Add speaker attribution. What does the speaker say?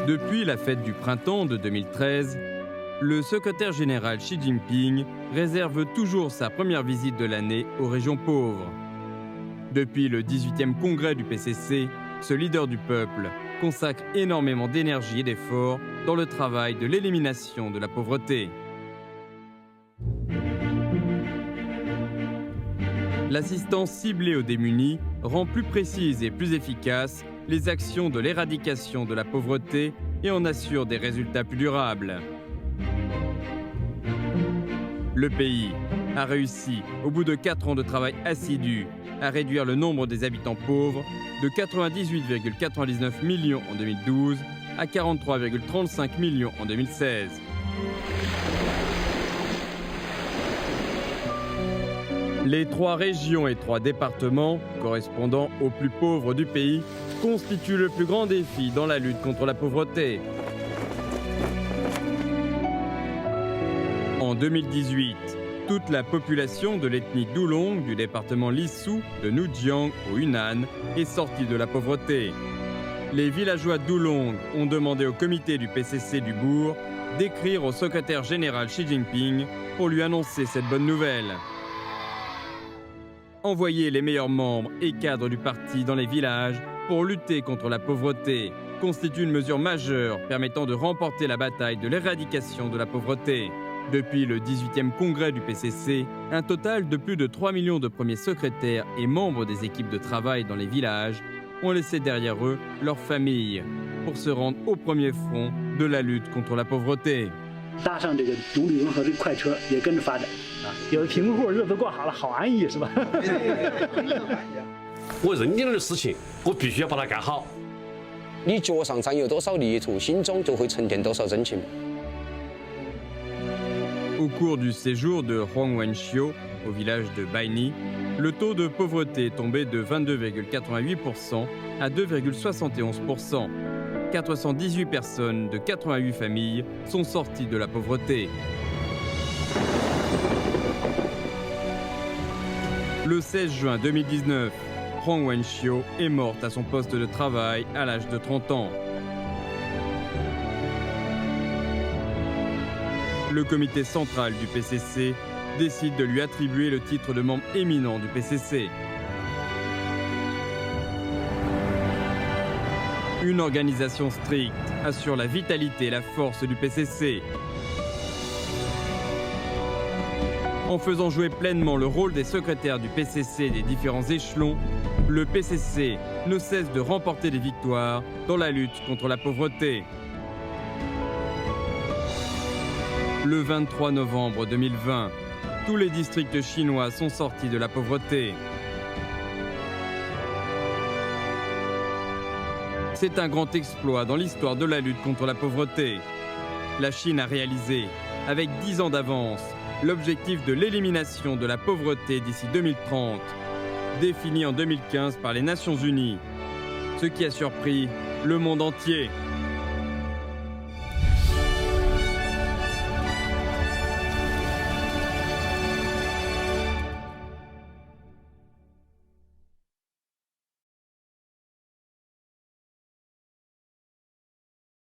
Speaker 1: Depuis la fête du printemps de 2013, le secrétaire général Xi Jinping réserve toujours sa première visite de l'année aux régions pauvres. Depuis le 18e congrès du PCC, ce leader du peuple consacre énormément d'énergie et d'efforts dans le travail de l'élimination de la pauvreté. L'assistance ciblée aux démunis rend plus précises et plus efficaces les actions de l'éradication de la pauvreté et en assure des résultats plus durables. Le pays a réussi, au bout de 4 ans de travail assidu, à réduire le nombre des habitants pauvres de 98,99 millions en 2012 à 43,35 millions en 2016. Les 3 régions et 3 départements, correspondant aux plus pauvres du pays, constituent le plus grand défi dans la lutte contre la pauvreté. En 2018, toute la population de l'ethnie Dulong du département Lisu de Noujiang au Hunan est sortie de la pauvreté. Les villageois Dulong ont demandé au comité du PCC du bourg d'écrire au secrétaire général Xi Jinping pour lui annoncer cette bonne nouvelle. Envoyer les meilleurs membres et cadres du parti dans les villages pour lutter contre la pauvreté constitue une mesure majeure permettant de remporter la bataille de l'éradication de la pauvreté. Depuis le 18e congrès du PCC, un total de plus de 3 millions de premiers secrétaires et membres des équipes de travail dans les villages ont laissé derrière eux leurs familles pour se rendre au premier front de la lutte contre la pauvreté.
Speaker 2: 搭上这个独立融合的快车也跟着发展啊，有贫户日子过好了，好安逸是吧？
Speaker 3: 我认定了的事情，我必须要把它干好。
Speaker 4: 你脚上沾有多少泥土，心中就会沉淀多少真情。
Speaker 1: Au cours du séjour de Huang Wenxiu au village de Baini, le taux de pauvreté est tombé de 22,88% à 2,71%. 418 personnes de 88 familles sont sorties de la pauvreté. Le 16 juin 2019, Huang Wenxiu est morte à son poste de travail à l'âge de 30 ans. Le comité central du PCC décide de lui attribuer le titre de membre éminent du PCC. Une organisation stricte assure la vitalité et la force du PCC. En faisant jouer pleinement le rôle des secrétaires du PCC des différents échelons, le PCC ne cesse de remporter des victoires dans la lutte contre la pauvreté. Le 23 novembre 2020, tous les districts chinois sont sortis de la pauvreté. C'est un grand exploit dans l'histoire de la lutte contre la pauvreté. La Chine a réalisé, avec 10 ans d'avance, l'objectif de l'élimination de la pauvreté d'ici 2030, défini en 2015 par les Nations Unies, ce qui a surpris le monde entier.